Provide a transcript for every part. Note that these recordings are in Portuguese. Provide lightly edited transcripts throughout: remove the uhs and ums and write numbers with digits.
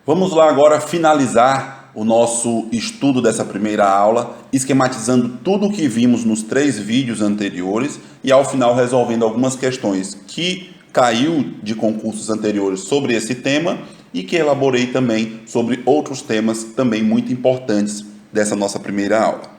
Vamos lá agora finalizar o nosso estudo dessa primeira aula, esquematizando tudo o que vimos nos 3 vídeos anteriores e ao final resolvendo algumas questões que caiu de concursos anteriores sobre esse tema e que elaborei também sobre outros temas também muito importantes dessa nossa primeira aula.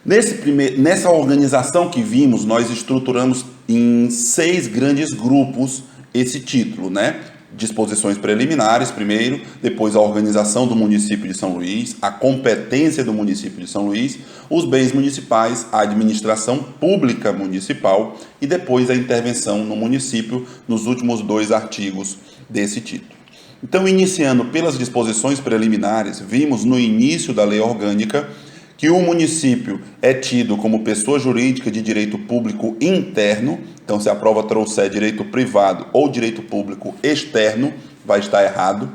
Nessa organização que vimos, nós estruturamos em 6 grandes grupos esse título, né? Disposições preliminares primeiro, depois a organização do município de São Luís, a competência do município de São Luís, os bens municipais, a administração pública municipal e depois a intervenção no município nos últimos 2 artigos desse título. Então, iniciando pelas disposições preliminares, vimos no início da lei orgânica que o município é tido como pessoa jurídica de direito público interno. Então, se a prova trouxer direito privado ou direito público externo, vai estar errado.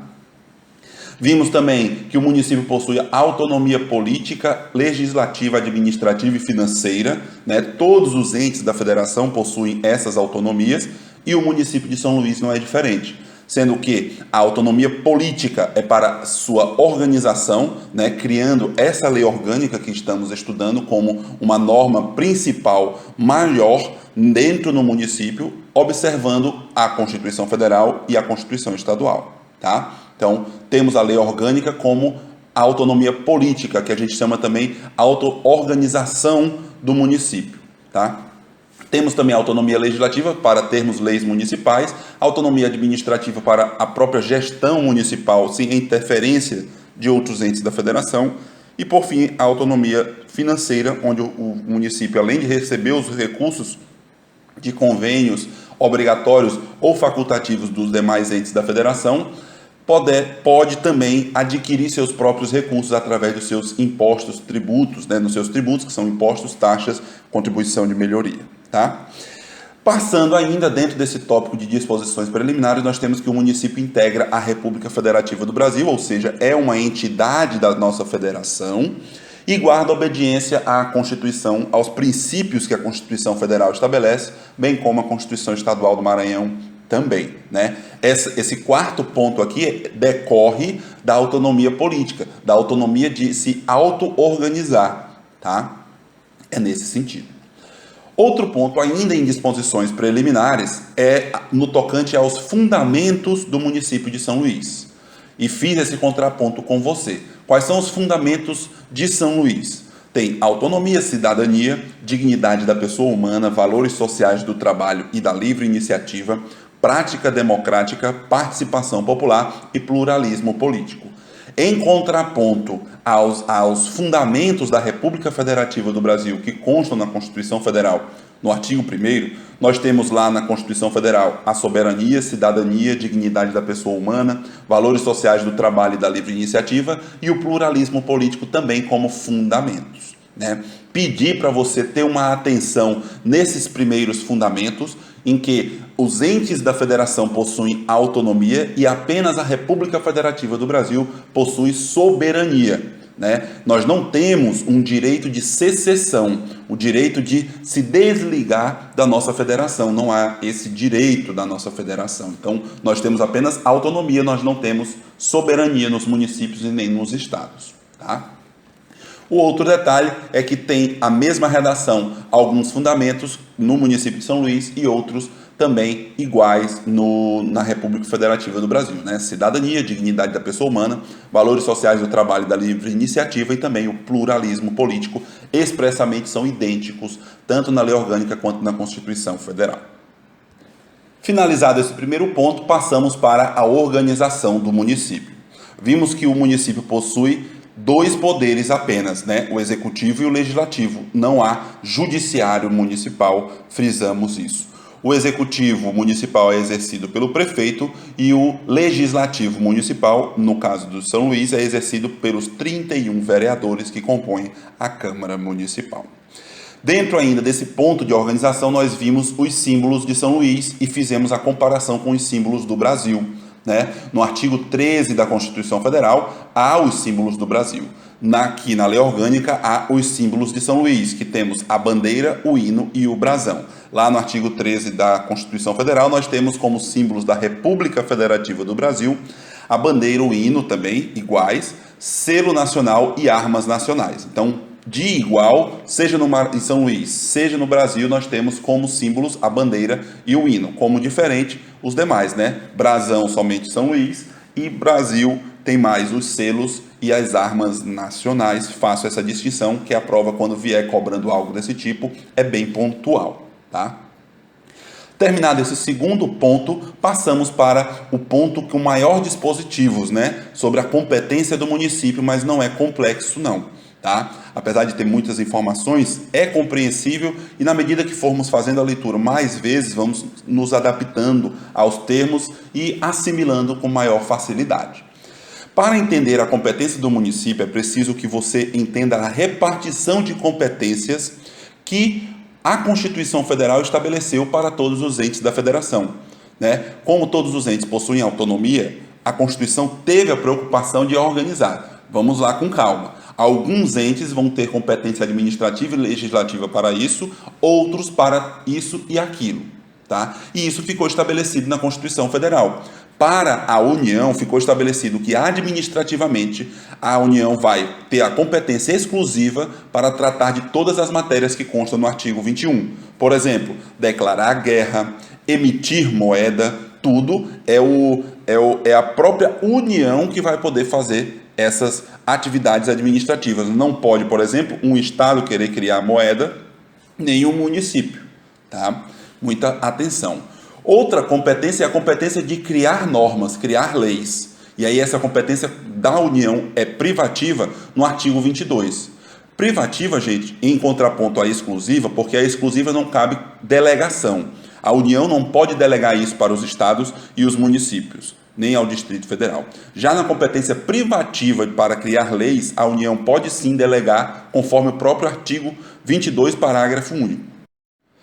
Vimos também que o município possui autonomia política, legislativa, administrativa e financeira, né? Todos os entes da federação possuem essas autonomias e o município de São Luís não é diferente. Sendo que a autonomia política é para sua organização, né, criando essa lei orgânica que estamos estudando como uma norma principal maior dentro do município, observando a Constituição Federal e a Constituição Estadual. Tá? Então, temos a lei orgânica como a autonomia política, que a gente chama também auto-organização do município. Tá? Temos também a autonomia legislativa para termos leis municipais, autonomia administrativa para a própria gestão municipal, sem interferência de outros entes da federação, e, por fim, a autonomia financeira, onde o município, além de receber os recursos de convênios obrigatórios ou facultativos dos demais entes da federação, pode também adquirir seus próprios recursos através dos seus impostos, tributos, né, nos seus tributos, que são impostos, taxas, contribuição de melhoria. Tá? Passando ainda dentro desse tópico de disposições preliminares, nós temos que o município integra a República Federativa do Brasil, ou seja, é uma entidade da nossa federação e guarda obediência à Constituição, aos princípios que a Constituição Federal estabelece, bem como a Constituição Estadual do Maranhão também, né? Esse quarto ponto aqui decorre da autonomia política, da autonomia de se auto-organizar, tá? É nesse sentido. Outro ponto, ainda em disposições preliminares, é no tocante aos fundamentos do município de São Luís. E fiz esse contraponto com você. Quais são os fundamentos de São Luís? Tem autonomia, cidadania, dignidade da pessoa humana, valores sociais do trabalho e da livre iniciativa, prática democrática, participação popular e pluralismo político. Em contraponto aos fundamentos da República Federativa do Brasil, que constam na Constituição Federal, no artigo 1º, nós temos lá na Constituição Federal a soberania, cidadania, dignidade da pessoa humana, valores sociais do trabalho e da livre iniciativa e o pluralismo político também como fundamentos. Né? Pedir para você ter uma atenção nesses primeiros fundamentos, em que os entes da federação possuem autonomia e apenas a República Federativa do Brasil possui soberania. Né? Nós não temos um direito de secessão, o direito de se desligar da nossa federação. Não há esse direito da nossa federação. Então, nós temos apenas autonomia, nós não temos soberania nos municípios e nem nos estados. Tá? O outro detalhe é que tem a mesma redação, alguns fundamentos no município de São Luís e outros também iguais na República Federativa do Brasil, né? Cidadania, dignidade da pessoa humana, valores sociais do trabalho e da livre iniciativa e também o pluralismo político expressamente são idênticos tanto na lei orgânica quanto na Constituição Federal. Finalizado esse primeiro ponto, passamos para a organização do município. Vimos que o município possui 2 poderes apenas, né? O executivo e o legislativo. Não há judiciário municipal, frisamos isso. O executivo municipal é exercido pelo prefeito e o legislativo municipal, no caso do São Luís, é exercido pelos 31 vereadores que compõem a Câmara Municipal. Dentro ainda desse ponto de organização, nós vimos os símbolos de São Luís e fizemos a comparação com os símbolos do Brasil. Né? No artigo 13 da Constituição Federal, há os símbolos do Brasil. Aqui na lei orgânica, há os símbolos de São Luís, que temos a bandeira, o hino e o brasão. Lá no artigo 13 da Constituição Federal, nós temos como símbolos da República Federativa do Brasil A bandeira, o hino também, iguais, selo nacional e armas nacionais. Então, de igual, seja em São Luís, seja no Brasil, nós temos como símbolos a bandeira e o hino. Como diferente, os demais, né? Brasão, somente São Luís, e Brasil tem mais os selos e as armas nacionais. Faço essa distinção, que a prova, quando vier cobrando algo desse tipo, é bem pontual, tá? Terminado esse segundo ponto, passamos para o ponto com maior dispositivos, né? Sobre a competência do município, mas não é complexo, não. Tá? Apesar de ter muitas informações, é compreensível e na medida que formos fazendo a leitura mais vezes, vamos nos adaptando aos termos e assimilando com maior facilidade. Para entender a competência do município, é preciso que você entenda a repartição de competências que a Constituição Federal estabeleceu para todos os entes da federação, né? Como todos os entes possuem autonomia, a Constituição teve a preocupação de organizar. Vamos lá com calma. Alguns entes vão ter competência administrativa e legislativa para isso, outros para isso e aquilo, tá? E isso ficou estabelecido na Constituição Federal. Para a União, ficou estabelecido que administrativamente a União vai ter a competência exclusiva para tratar de todas as matérias que constam no artigo 21. Por exemplo, declarar guerra, emitir moeda, tudo é a própria União que vai poder fazer essas atividades administrativas. Não pode, por exemplo, um estado querer criar moeda, nem um município, tá? Muita atenção. Outra competência é a competência de criar normas, criar leis. E aí essa competência da União é privativa no artigo 22. Privativa, gente, em contraponto à exclusiva, porque a exclusiva não cabe delegação. A União não pode delegar isso para os estados e os municípios, nem ao Distrito Federal. Já na competência privativa para criar leis, a União pode sim delegar, conforme o próprio artigo 22, parágrafo único.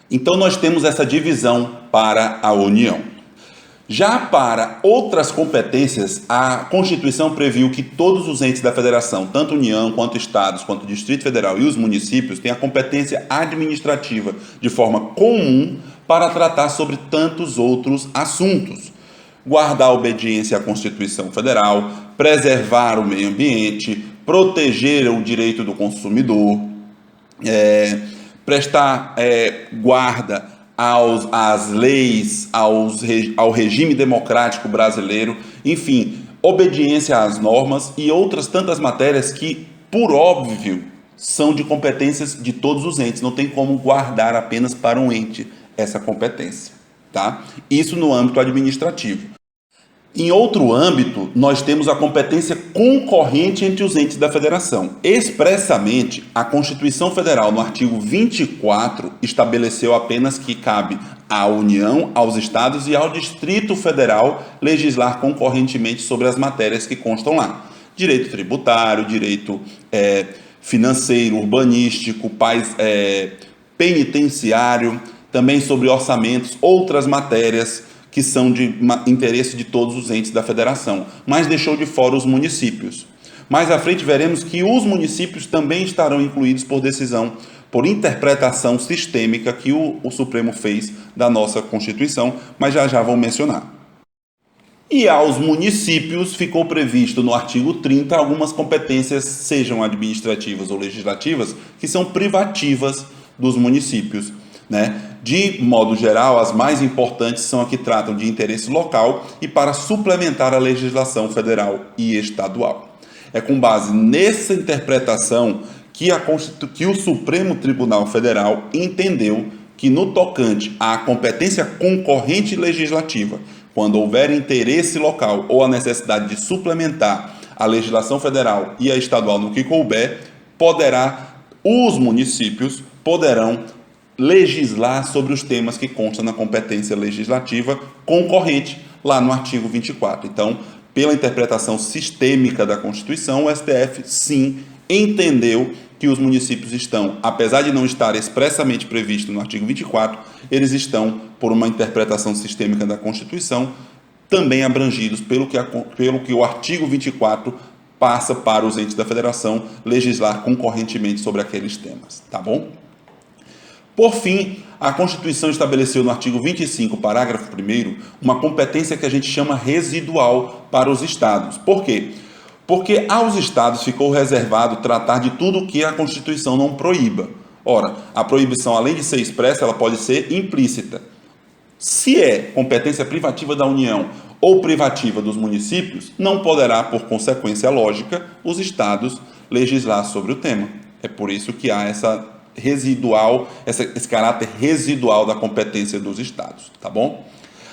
Então nós temos essa divisão para a União. Já para outras competências, a Constituição previu que todos os entes da federação, tanto União, quanto Estados, quanto Distrito Federal e os municípios, têm a competência administrativa de forma comum para tratar sobre tantos outros assuntos. Guardar a obediência à Constituição Federal, preservar o meio ambiente, proteger o direito do consumidor, prestar guarda às leis, ao regime democrático brasileiro, enfim, obediência às normas e outras tantas matérias que, por óbvio, são de competências de todos os entes. Não tem como guardar apenas para um ente essa competência, tá? Isso no âmbito administrativo. Em outro âmbito, nós temos a competência concorrente entre os entes da federação. Expressamente, a Constituição Federal, no artigo 24, estabeleceu apenas que cabe à União, aos estados e ao Distrito Federal legislar concorrentemente sobre as matérias que constam lá. Direito tributário, direito financeiro, urbanístico, penitenciário, também sobre orçamentos, outras matérias que são de interesse de todos os entes da federação, mas deixou de fora os municípios. Mais à frente veremos que os municípios também estarão incluídos por decisão, por interpretação sistêmica que o Supremo fez da nossa Constituição, mas já vou mencionar. E aos municípios ficou previsto no artigo 30 algumas competências, sejam administrativas ou legislativas, que são privativas dos municípios, né? De modo geral, as mais importantes são as que tratam de interesse local e para suplementar a legislação federal e estadual. É com base nessa interpretação que o Supremo Tribunal Federal entendeu que no tocante à competência concorrente legislativa, quando houver interesse local ou a necessidade de suplementar a legislação federal e a estadual no que couber, os municípios poderão legislar sobre os temas que constam na competência legislativa concorrente lá no artigo 24. Então, pela interpretação sistêmica da Constituição, o STF sim entendeu que os municípios estão, apesar de não estar expressamente previsto no artigo 24, eles estão, por uma interpretação sistêmica da Constituição, também abrangidos pelo que o artigo 24 passa para os entes da federação legislar concorrentemente sobre aqueles temas, tá bom? Por fim, a Constituição estabeleceu no artigo 25, parágrafo 1º, uma competência que a gente chama residual para os estados. Por quê? Porque aos estados ficou reservado tratar de tudo que a Constituição não proíba. Ora, a proibição, além de ser expressa, ela pode ser implícita. Se é competência privativa da União ou privativa dos municípios, não poderá, por consequência lógica, os estados legislar sobre o tema. É por isso que há esse caráter residual da competência dos estados, tá bom?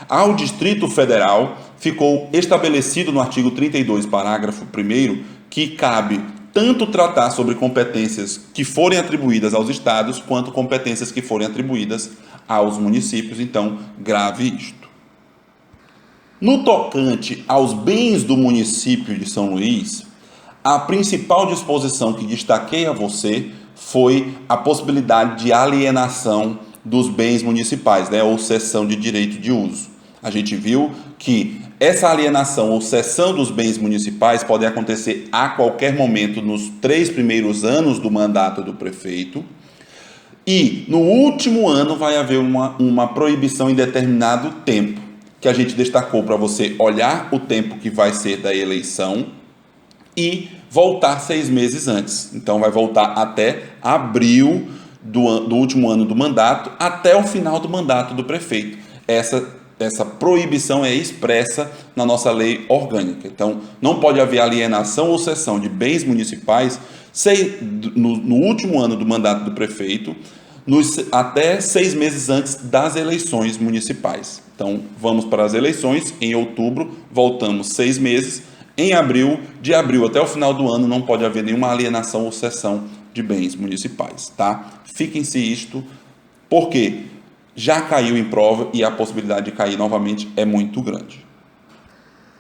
Ao Distrito Federal, ficou estabelecido no artigo 32, parágrafo 1º, que cabe tanto tratar sobre competências que forem atribuídas aos estados, quanto competências que forem atribuídas aos municípios. Então, grave isto. No tocante aos bens do município de São Luís, a principal disposição que destaquei a você foi a possibilidade de alienação dos bens municipais, ou cessão de direito de uso. A gente viu que essa alienação ou cessão dos bens municipais pode acontecer a qualquer momento nos 3 primeiros anos do mandato do prefeito, e no último ano vai haver uma proibição em determinado tempo, que a gente destacou para você olhar o tempo que vai ser da eleição e voltar 6 meses antes. Então vai voltar até abril do último ano do mandato, até o final do mandato do prefeito. Essa proibição é expressa na nossa lei orgânica. Então, não pode haver alienação ou cessão de bens municipais no último ano do mandato do prefeito, até 6 meses antes das eleições municipais. Então, vamos para as eleições em outubro, voltamos 6 meses. Em abril, de abril até o final do ano, não pode haver nenhuma alienação ou cessão de bens municipais, tá? Fiquem-se isto, porque já caiu em prova e a possibilidade de cair novamente é muito grande.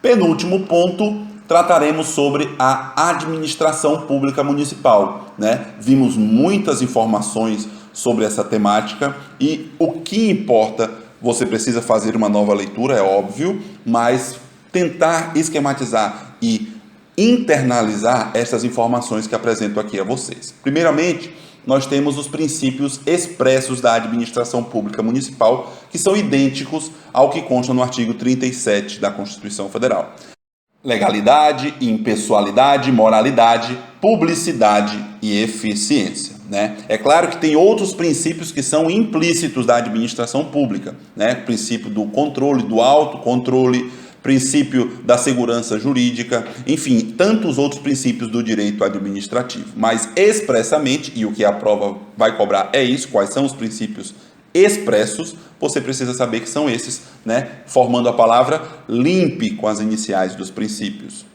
Penúltimo ponto, trataremos sobre a administração pública municipal, Vimos muitas informações sobre essa temática e o que importa, você precisa fazer uma nova leitura, é óbvio, mas tentar esquematizar e internalizar essas informações que apresento aqui a vocês. Primeiramente, nós temos os princípios expressos da administração pública municipal, que são idênticos ao que consta no artigo 37 da Constituição Federal. Legalidade, impessoalidade, moralidade, publicidade e eficiência. É claro que tem outros princípios que são implícitos da administração pública, O princípio do controle, do autocontrole, princípio da segurança jurídica, enfim, tantos outros princípios do direito administrativo. Mas expressamente, e o que a prova vai cobrar é isso, quais são os princípios expressos, você precisa saber que são esses, formando a palavra LIMP com as iniciais dos princípios.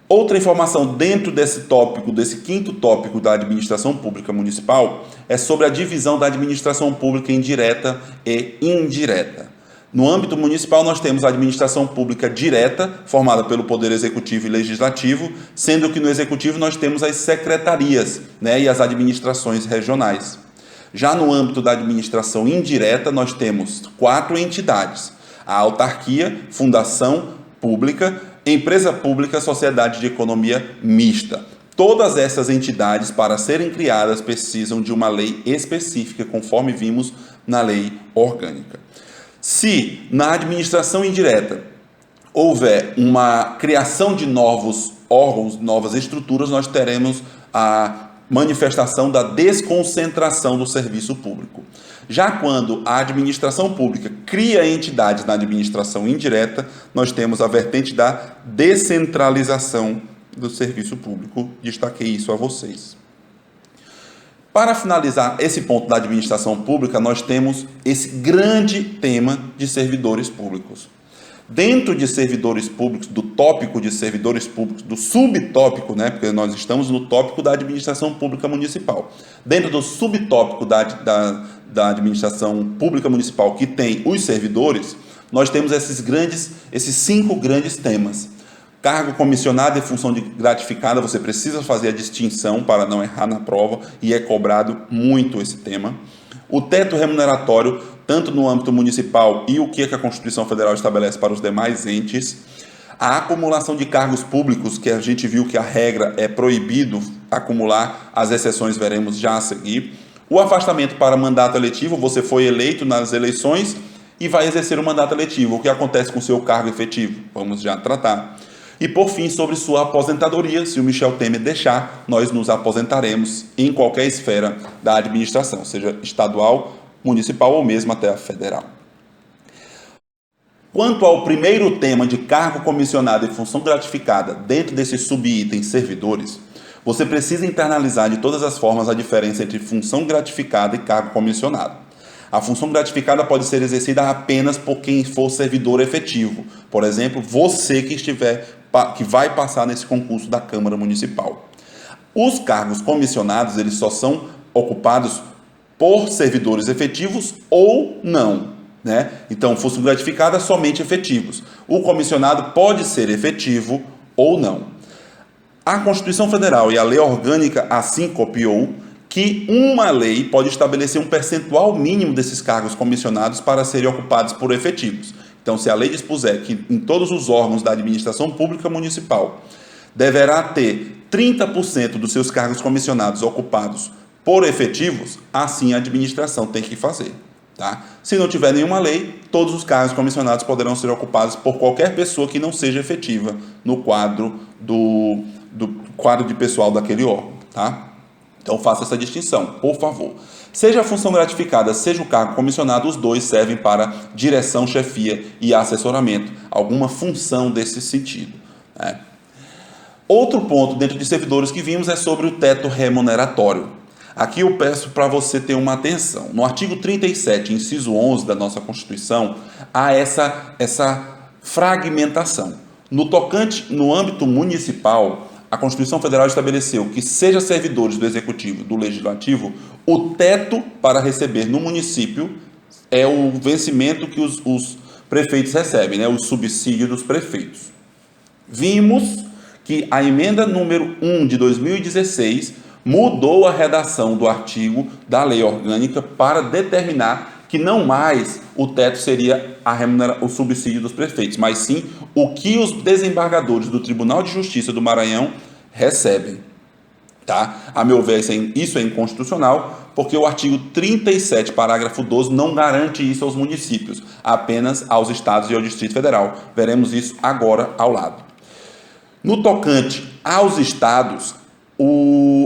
Outra informação dentro desse tópico, desse quinto tópico da administração pública municipal, é sobre a divisão da administração pública em direta e indireta. No âmbito municipal, nós temos a administração pública direta, formada pelo Poder Executivo e Legislativo, sendo que no Executivo nós temos as secretarias, e as administrações regionais. Já no âmbito da administração indireta, nós temos 4 entidades: a autarquia, fundação pública, empresa pública, sociedade de economia mista. Todas essas entidades, para serem criadas, precisam de uma lei específica, conforme vimos na lei orgânica. Se na administração indireta houver uma criação de novos órgãos, novas estruturas, nós teremos a manifestação da desconcentração do serviço público. Já quando a administração pública cria entidades na administração indireta, nós temos a vertente da descentralização do serviço público. Destaquei isso a vocês. Para finalizar esse ponto da administração pública, nós temos esse grande tema de servidores públicos. Dentro de servidores públicos, do tópico de servidores públicos, do subtópico, porque nós estamos no tópico da administração pública municipal. Dentro do subtópico da administração pública municipal, que tem os servidores, nós temos esses 5 grandes temas. Cargo comissionado e função de gratificada, você precisa fazer a distinção para não errar na prova, e é cobrado muito esse tema. O teto remuneratório, tanto no âmbito municipal e o que a Constituição Federal estabelece para os demais entes. A acumulação de cargos públicos, que a gente viu que a regra é proibido acumular, as exceções veremos já a seguir. O afastamento para mandato eletivo, você foi eleito nas eleições e vai exercer o mandato eletivo. O que acontece com o seu cargo efetivo? Vamos já tratar. E por fim, sobre sua aposentadoria, se o Michel Temer deixar, nós nos aposentaremos em qualquer esfera da administração, seja estadual, municipal ou mesmo até a federal. Quanto ao primeiro tema de cargo comissionado e função gratificada dentro desse subitem servidores, você precisa internalizar de todas as formas a diferença entre função gratificada e cargo comissionado. A função gratificada pode ser exercida apenas por quem for servidor efetivo. Por exemplo, você que vai passar nesse concurso da Câmara Municipal. Os cargos comissionados, eles só são ocupados por servidores efetivos ou não, né? Então, função gratificada somente efetivos. O comissionado pode ser efetivo ou não. A Constituição Federal e a Lei Orgânica assim copiou que uma lei pode estabelecer um percentual mínimo desses cargos comissionados para serem ocupados por efetivos. Então, se a lei dispuser que em todos os órgãos da administração pública municipal deverá ter 30% dos seus cargos comissionados ocupados por efetivos, assim a administração tem que fazer. Tá? Se não tiver nenhuma lei, todos os cargos comissionados poderão ser ocupados por qualquer pessoa que não seja efetiva no quadro do quadro de pessoal daquele órgão. Tá? Então faça essa distinção, por favor. Seja a função gratificada, seja o cargo comissionado, os dois servem para direção, chefia e assessoramento, alguma função desse sentido. Né? Outro ponto dentro de servidores que vimos é sobre o teto remuneratório. Aqui eu peço para você ter uma atenção. No artigo 37, inciso 11 da nossa Constituição, há essa fragmentação. No âmbito municipal, a Constituição Federal estabeleceu que, seja servidores do Executivo, do Legislativo, o teto para receber no município é o vencimento que os prefeitos recebem, né? O subsídio dos prefeitos. Vimos que a emenda número 1 de 2016 mudou a redação do artigo da lei orgânica para determinar que não mais o teto seria o subsídio dos prefeitos, mas sim o que os desembargadores do Tribunal de Justiça do Maranhão recebem. Tá? A meu ver, isso é inconstitucional, porque o artigo 37, parágrafo 12, não garante isso aos municípios, apenas aos estados e ao Distrito Federal. Veremos isso agora ao lado. No tocante aos estados,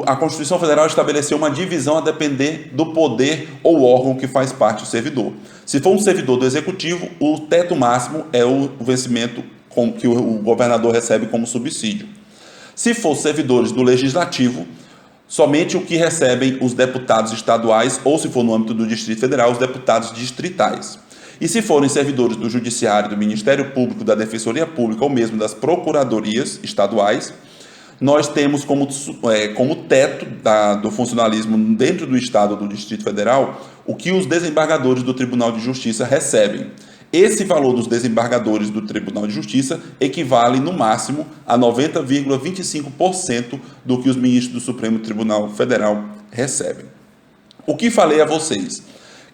a Constituição Federal estabeleceu uma divisão a depender do poder ou órgão que faz parte do servidor. Se for um servidor do Executivo, o teto máximo é o vencimento que o governador recebe como subsídio. Se for servidores do Legislativo, somente o que recebem os deputados estaduais, ou se for no âmbito do Distrito Federal, os deputados distritais. E se forem servidores do Judiciário, do Ministério Público, da Defensoria Pública ou mesmo das procuradorias estaduais, nós temos como teto do funcionalismo dentro do Estado do Distrito Federal o que os desembargadores do Tribunal de Justiça recebem. Esse valor dos desembargadores do Tribunal de Justiça equivale, no máximo, a 90,25% do que os ministros do Supremo Tribunal Federal recebem. O que falei a vocês?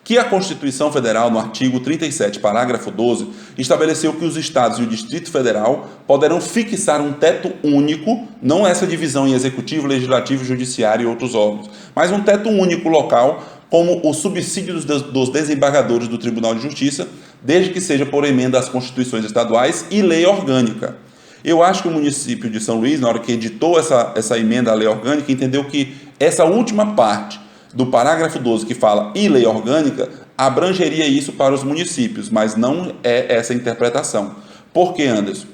Que a Constituição Federal, no artigo 37, parágrafo 12, estabeleceu que os estados e o Distrito Federal poderão fixar um teto único, não essa divisão em Executivo, Legislativo, Judiciário e outros órgãos, mas um teto único local, como o subsídio dos desembargadores do Tribunal de Justiça, desde que seja por emenda às constituições estaduais e lei orgânica. Eu acho que o município de São Luís, na hora que editou essa emenda à lei orgânica, entendeu que essa última parte do parágrafo 12, que fala e lei orgânica, abrangeria isso para os municípios, mas não é essa interpretação. Por que, Anderson?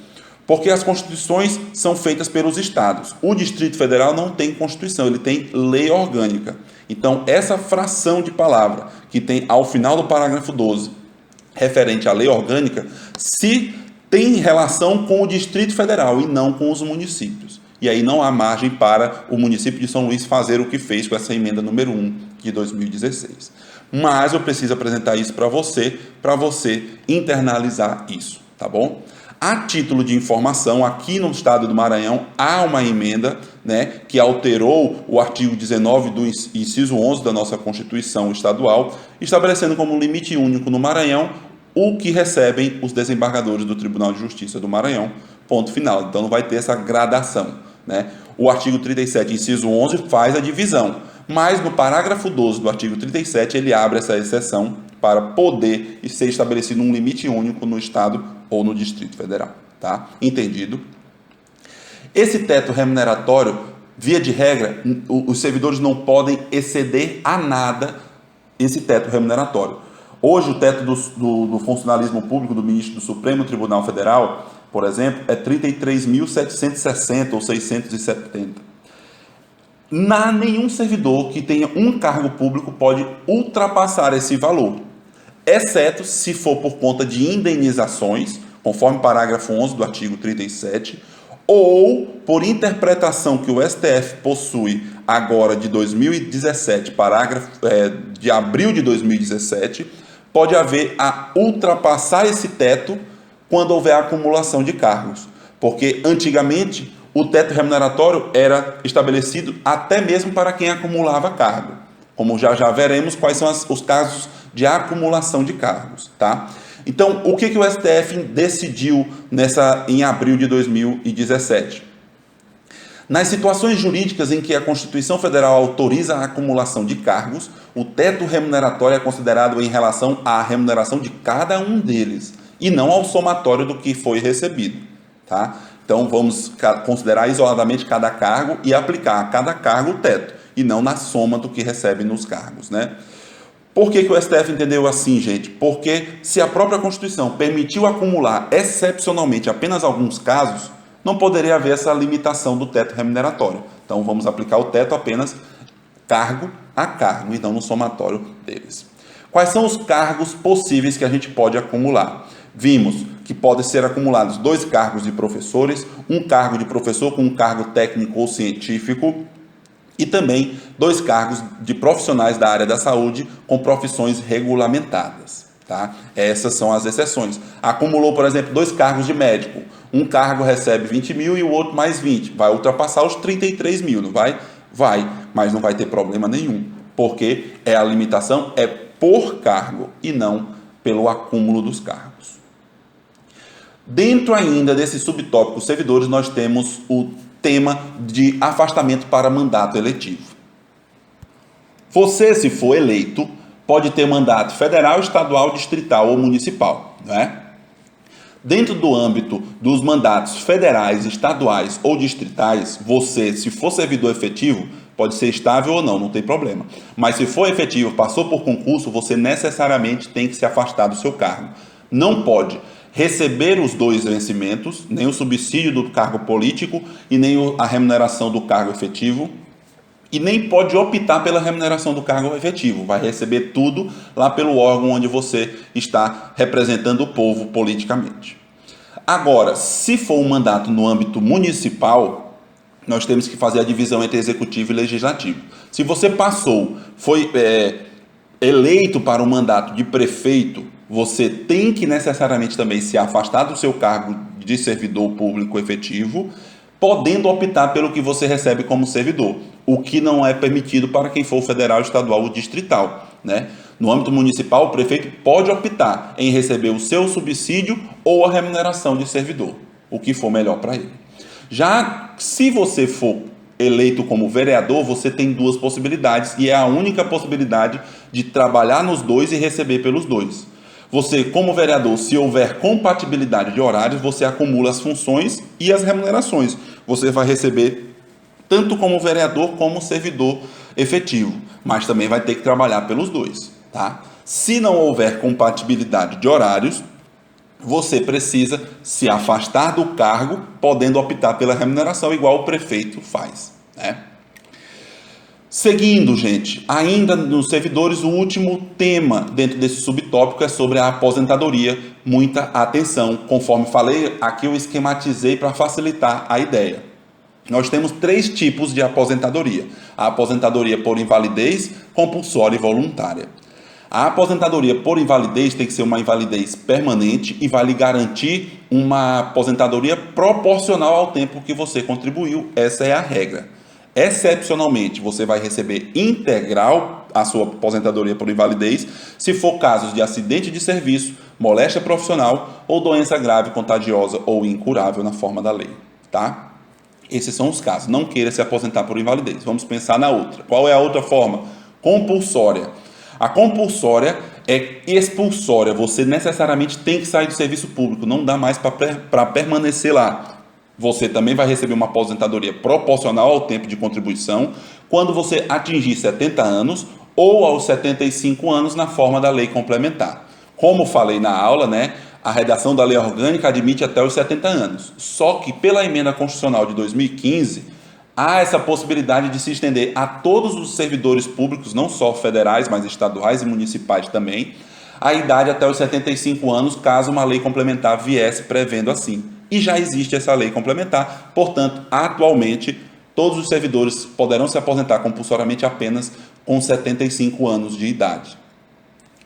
Porque as constituições são feitas pelos estados. O Distrito Federal não tem constituição, ele tem lei orgânica. Então, essa fração de palavra que tem ao final do parágrafo 12, referente à lei orgânica, se tem relação com o Distrito Federal e não com os municípios. E aí não há margem para o município de São Luís fazer o que fez com essa emenda número 1 de 2016. Mas eu preciso apresentar isso para você internalizar isso, tá bom? A título de informação, aqui no estado do Maranhão, há uma emenda, né, que alterou o artigo 19 do inciso 11 da nossa Constituição Estadual, estabelecendo como limite único no Maranhão o que recebem os desembargadores do Tribunal de Justiça do Maranhão, ponto final. Então não vai ter essa gradação, né? O artigo 37, inciso 11, faz a divisão, Mas no parágrafo 12 do artigo 37, ele abre essa exceção para poder ser estabelecido um limite único no Estado ou no Distrito Federal. Tá? Entendido? Esse teto remuneratório, via de regra, os servidores não podem exceder a nada esse teto remuneratório. Hoje, o teto do funcionalismo público do ministro do Supremo Tribunal Federal, por exemplo, é 33.760 ou 670. Nenhum servidor que tenha um cargo público pode ultrapassar esse valor, exceto se for por conta de indenizações, conforme o parágrafo 11 do artigo 37, ou por interpretação que o STF possui agora de 2017, de abril de 2017, pode haver a ultrapassar esse teto quando houver acumulação de cargos. Porque antigamente o teto remuneratório era estabelecido até mesmo para quem acumulava cargo. Como já veremos quais são os casos de acumulação de cargos, tá? Então, o que o STF decidiu em abril de 2017? Nas situações jurídicas em que a Constituição Federal autoriza a acumulação de cargos, o teto remuneratório é considerado em relação à remuneração de cada um deles, e não ao somatório do que foi recebido, tá? Então, vamos considerar isoladamente cada cargo e aplicar a cada cargo o teto, e não na soma do que recebe nos cargos, né? Por que o STF entendeu assim, gente? Porque se a própria Constituição permitiu acumular excepcionalmente apenas alguns casos, não poderia haver essa limitação do teto remuneratório. Então, vamos aplicar o teto apenas cargo a cargo, e não no somatório deles. Quais são os cargos possíveis que a gente pode acumular? Vimos que podem ser acumulados 2 cargos de professores, um cargo de professor com um cargo técnico ou científico, e também 2 cargos de profissionais da área da saúde com profissões regulamentadas. Tá? Essas são as exceções. Acumulou, por exemplo, 2 cargos de médico. Um cargo recebe 20 mil e o outro mais 20. Vai ultrapassar os 33 mil, não vai? Vai, mas não vai ter problema nenhum. Porque a limitação é por cargo e não pelo acúmulo dos cargos. Dentro ainda desse subtópico servidores, nós temos o tema de afastamento para mandato eletivo. Você, se for eleito, pode ter mandato federal, estadual, distrital ou municipal, não é? Dentro do âmbito dos mandatos federais, estaduais ou distritais, você, se for servidor efetivo, pode ser estável ou não, não tem problema. Mas se for efetivo, passou por concurso, você necessariamente tem que se afastar do seu cargo. Não pode receber os 2 vencimentos, nem o subsídio do cargo político e nem a remuneração do cargo efetivo, e nem pode optar pela remuneração do cargo efetivo. Vai receber tudo lá pelo órgão onde você está representando o povo politicamente. Agora, se for um mandato no âmbito municipal, nós temos que fazer a divisão entre executivo e legislativo. Se você foi eleito para um mandato de prefeito, você tem que necessariamente também se afastar do seu cargo de servidor público efetivo, podendo optar pelo que você recebe como servidor, o que não é permitido para quem for federal, estadual ou distrital, né? No âmbito municipal, o prefeito pode optar em receber o seu subsídio ou a remuneração de servidor, o que for melhor para ele. Já se você for eleito como vereador, você tem 2 possibilidades, e é a única possibilidade de trabalhar nos 2 e receber pelos 2. Você, como vereador, se houver compatibilidade de horários, você acumula as funções e as remunerações. Você vai receber tanto como vereador como servidor efetivo, mas também vai ter que trabalhar pelos 2, tá? Se não houver compatibilidade de horários, você precisa se afastar do cargo, podendo optar pela remuneração, igual o prefeito faz, né? Seguindo, gente, ainda nos servidores, o último tema dentro desse subtópico é sobre a aposentadoria. Muita atenção, conforme falei, aqui eu esquematizei para facilitar a ideia. Nós temos 3 tipos de aposentadoria: a aposentadoria por invalidez, compulsória e voluntária. A aposentadoria por invalidez tem que ser uma invalidez permanente e vai lhe garantir uma aposentadoria proporcional ao tempo que você contribuiu. Essa é a regra. Excepcionalmente, você vai receber integral a sua aposentadoria por invalidez se for casos de acidente de serviço, moléstia profissional ou doença grave, contagiosa ou incurável na forma da lei, tá? Esses são os casos. Não queira se aposentar por invalidez. Vamos pensar na outra. Qual é a outra forma? Compulsória. A compulsória é expulsória. Você necessariamente tem que sair do serviço público. Não dá mais para permanecer lá. Você também vai receber uma aposentadoria proporcional ao tempo de contribuição quando você atingir 70 anos ou aos 75 anos na forma da lei complementar. Como falei na aula, né, a redação da lei orgânica admite até os 70 anos. Só que pela emenda constitucional de 2015, há essa possibilidade de se estender a todos os servidores públicos, não só federais, mas estaduais e municipais também, a idade até os 75 anos, caso uma lei complementar viesse prevendo assim. E já existe essa lei complementar, portanto, atualmente, todos os servidores poderão se aposentar compulsoriamente apenas com 75 anos de idade.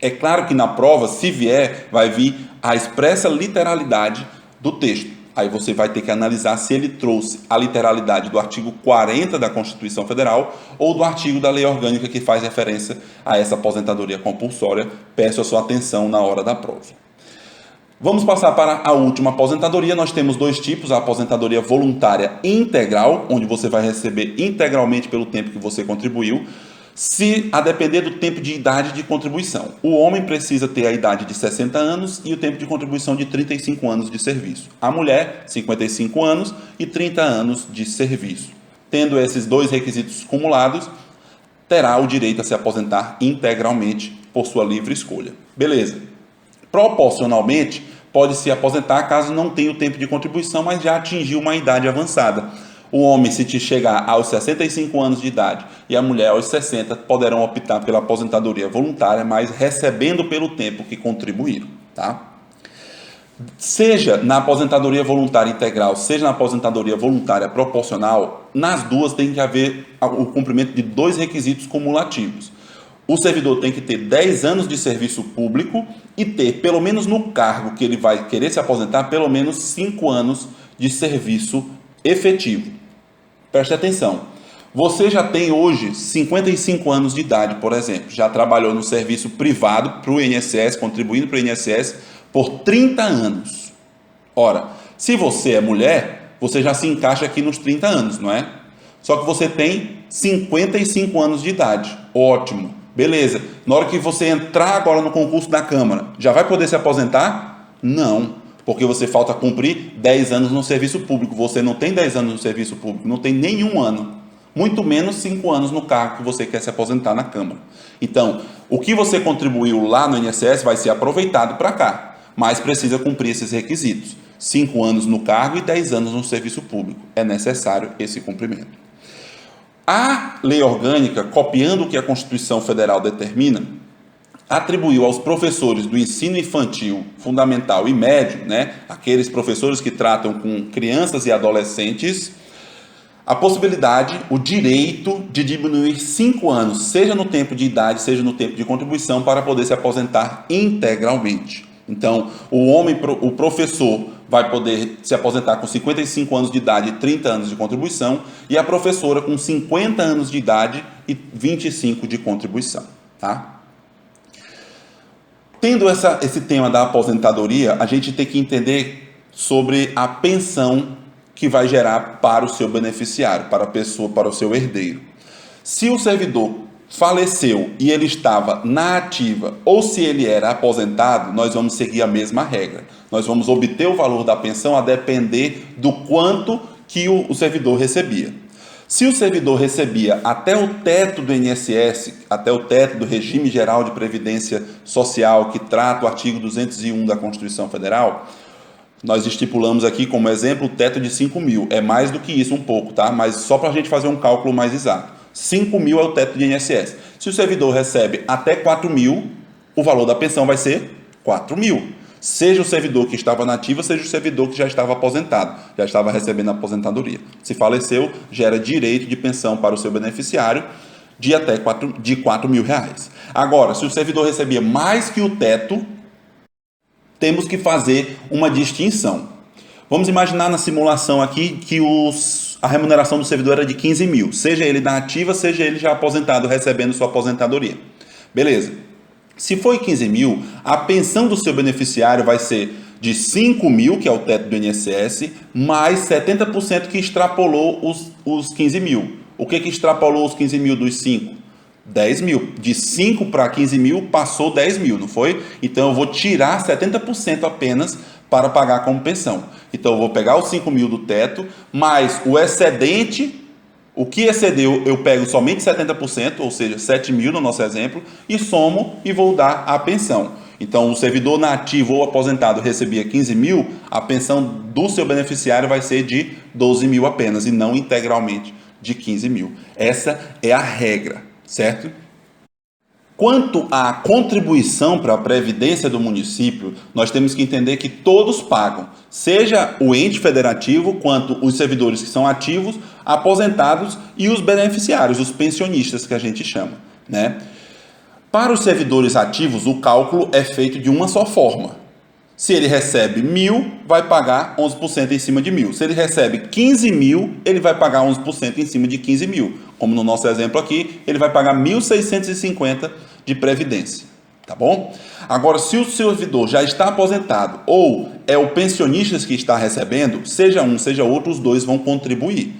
É claro que na prova, se vier, vai vir a expressa literalidade do texto. Aí você vai ter que analisar se ele trouxe a literalidade do artigo 40 da Constituição Federal ou do artigo da lei orgânica que faz referência a essa aposentadoria compulsória. Peço a sua atenção na hora da prova. Vamos passar para a última aposentadoria. Nós temos dois tipos: a aposentadoria voluntária integral, onde você vai receber integralmente pelo tempo que você contribuiu, se a depender do tempo de idade de contribuição. O homem precisa ter a idade de 60 anos e o tempo de contribuição de 35 anos de serviço. A mulher, 55 anos e 30 anos de serviço. Tendo esses dois requisitos cumulados, terá o direito a se aposentar integralmente por sua livre escolha. Beleza. Proporcionalmente, pode se aposentar caso não tenha o tempo de contribuição, mas já atingiu uma idade avançada. O homem, se chegar aos 65 anos de idade e a mulher aos 60, poderão optar pela aposentadoria voluntária, mas recebendo pelo tempo que contribuíram. Tá? Seja na aposentadoria voluntária integral, seja na aposentadoria voluntária proporcional, nas duas tem que haver o cumprimento de dois requisitos cumulativos. O servidor tem que ter 10 anos de serviço público e ter, pelo menos no cargo que ele vai querer se aposentar, pelo menos 5 anos de serviço efetivo. Preste atenção. Você já tem hoje 55 anos de idade, por exemplo. Já trabalhou no serviço privado para o INSS, contribuindo para o INSS por 30 anos. Ora, se você é mulher, você já se encaixa aqui nos 30 anos, não é? Só que você tem 55 anos de idade. Ótimo. Beleza. Na hora que você entrar agora no concurso da Câmara, já vai poder se aposentar? Não. Porque você falta cumprir 10 anos no serviço público. Você não tem 10 anos no serviço público, não tem nenhum ano. Muito menos 5 anos no cargo que você quer se aposentar na Câmara. Então, o que você contribuiu lá no INSS vai ser aproveitado para cá, mas precisa cumprir esses requisitos. 5 anos no cargo e 10 anos no serviço público. É necessário esse cumprimento. A lei orgânica, copiando o que a Constituição Federal determina, atribuiu aos professores do ensino infantil, fundamental e médio, né, aqueles professores que tratam com crianças e adolescentes, a possibilidade, o direito de diminuir 5 anos, seja no tempo de idade, seja no tempo de contribuição, para poder se aposentar integralmente. Então, o professor vai poder se aposentar com 55 anos de idade e 30 anos de contribuição, e a professora com 50 anos de idade e 25 de contribuição. Tá? Tendo esse tema da aposentadoria, a gente tem que entender sobre a pensão que vai gerar para o seu beneficiário, para a pessoa, para o seu herdeiro. Se o servidor faleceu e ele estava na ativa, ou se ele era aposentado, nós vamos seguir a mesma regra. Nós vamos obter o valor da pensão a depender do quanto que o servidor recebia. Se o servidor recebia até o teto do INSS, até o teto do Regime Geral de Previdência Social, que trata o artigo 201 da Constituição Federal, nós estipulamos aqui como exemplo o teto de 5 mil. É mais do que isso um pouco, tá? Mas só para a gente fazer um cálculo mais exato. 5 mil é o teto de INSS. Se o servidor recebe até 4 mil, o valor da pensão vai ser 4 mil. Seja o servidor que estava na ativa, seja o servidor que já estava aposentado, já estava recebendo a aposentadoria. Se faleceu, gera direito de pensão para o seu beneficiário de até 4 mil reais. Agora, se o servidor recebia mais que o teto, temos que fazer uma distinção. Vamos imaginar na simulação aqui que a remuneração do servidor era de 15 mil, seja ele na ativa, seja ele já aposentado, recebendo sua aposentadoria. Beleza. Se foi 15 mil, a pensão do seu beneficiário vai ser de 5 mil, que é o teto do INSS, mais 70% que extrapolou os 15 mil. O que extrapolou os 15 mil dos 5? 10 mil. De 5 para 15 mil passou 10 mil, não foi? Então eu vou tirar 70% apenas para pagar como pensão. Então eu vou pegar os 5 mil do teto, mais o excedente. O que excedeu, eu pego somente 70%, ou seja, 7 mil no nosso exemplo, e somo e vou dar a pensão. Então, o servidor nativo ou aposentado recebia 15 mil, a pensão do seu beneficiário vai ser de 12 mil apenas, e não integralmente de 15 mil. Essa é a regra, certo? Quanto à contribuição para a Previdência do município, nós temos que entender que todos pagam, seja o ente federativo, quanto os servidores que são ativos, aposentados e os beneficiários, os pensionistas que a gente chama, né? Para os servidores ativos, o cálculo é feito de uma só forma. Se ele recebe 1.000, vai pagar 11% em cima de 1.000. Se ele recebe 15 mil, ele vai pagar 11% em cima de 15 mil. Como no nosso exemplo aqui, ele vai pagar 1.650 de previdência. Tá bom? Agora, se o servidor já está aposentado ou é o pensionista que está recebendo, seja um, seja outro, os dois vão contribuir.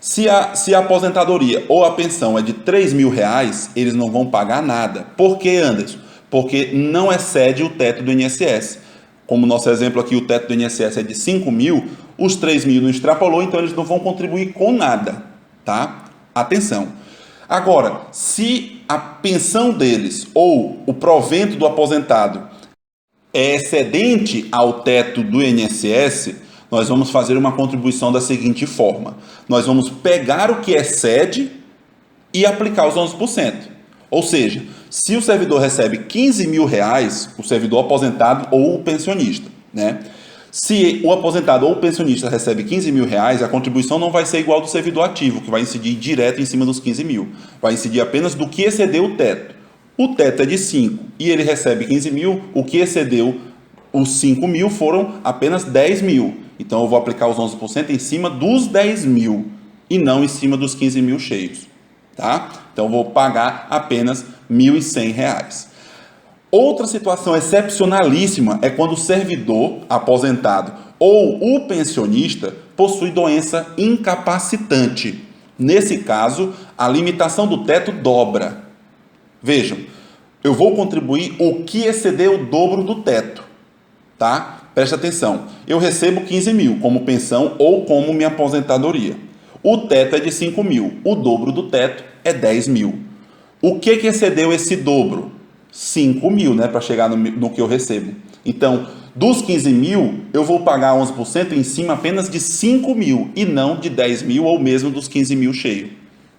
Se a aposentadoria ou a pensão é de 3 mil reais, eles não vão pagar nada. Por que, Anderson? Porque não excede o teto do INSS. Como nosso exemplo aqui, o teto do INSS é de 5 mil, os 3 mil não extrapolou, então eles não vão contribuir com nada, tá? Atenção. Agora, se a pensão deles ou o provento do aposentado é excedente ao teto do INSS, nós vamos fazer uma contribuição da seguinte forma. Nós vamos pegar o que excede e aplicar os 11%. Ou seja, se o servidor recebe 15 mil reais, o servidor aposentado ou o pensionista, né? Se o aposentado ou o pensionista recebe 15 mil reais, a contribuição não vai ser igual ao do servidor ativo, que vai incidir direto em cima dos 15 mil. Vai incidir apenas do que excedeu o teto. O teto é de 5 e ele recebe 15 mil, o que excedeu os 5 mil foram apenas 10 mil. Então eu vou aplicar os 11% em cima dos 10 mil e não em cima dos 15 mil cheios. Tá? Então eu vou pagar apenas R$ 1.100. Outra situação excepcionalíssima é quando o servidor aposentado ou o pensionista possui doença incapacitante. Nesse caso, a limitação do teto dobra. Vejam, eu vou contribuir o que exceder o dobro do teto. Tá? Presta atenção, eu recebo 15 mil como pensão ou como minha aposentadoria. O teto é de 5 mil, o dobro do teto é 10 mil. O que excedeu esse dobro? 5 mil, né, para chegar no que eu recebo. Então, dos 15 mil, eu vou pagar 11% em cima apenas de 5 mil e não de 10 mil ou mesmo dos 15 mil cheio.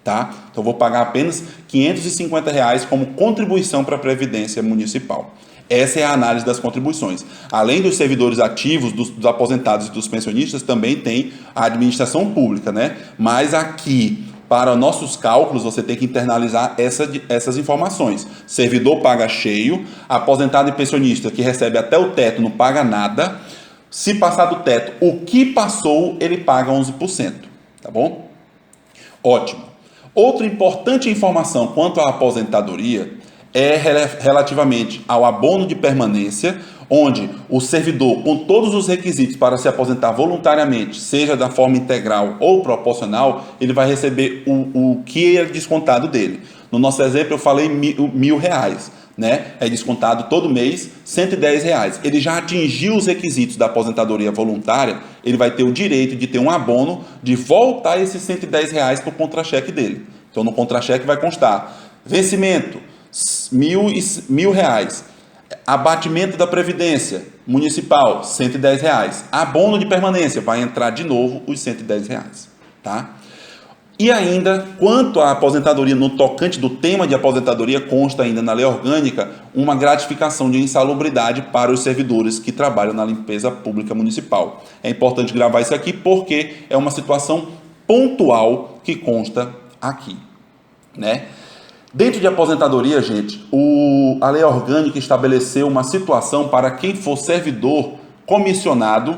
Tá? Então, eu vou pagar apenas R$ 550 como contribuição para a Previdência Municipal. Essa é a análise das contribuições. Além dos servidores ativos, dos aposentados e dos pensionistas, também tem a administração pública, né? Mas aqui, para nossos cálculos, você tem que internalizar essas informações. Servidor paga cheio, aposentado e pensionista que recebe até o teto não paga nada. Se passar do teto, o que passou, ele paga 11%. Tá bom? Ótimo. Outra importante informação quanto à aposentadoria é relativamente ao abono de permanência, onde o servidor, com todos os requisitos para se aposentar voluntariamente, seja da forma integral ou proporcional, ele vai receber o que é descontado dele. No nosso exemplo, eu falei R$ 1.000, né? É descontado todo mês R$ 110. Ele já atingiu os requisitos da aposentadoria voluntária, ele vai ter o direito de ter um abono de voltar esses R$ 110 para o contra-cheque dele. Então, no contra-cheque vai constar vencimento, R$ 1.000. Abatimento da Previdência Municipal, R$ 110. Abono de permanência, vai entrar de novo os R$ 110. Tá? E ainda, quanto à aposentadoria, no tocante do tema de aposentadoria, consta ainda na lei orgânica uma gratificação de insalubridade para os servidores que trabalham na limpeza pública municipal. É importante gravar isso aqui porque é uma situação pontual que consta aqui, né? Dentro de aposentadoria, gente, a lei orgânica estabeleceu uma situação para quem for servidor comissionado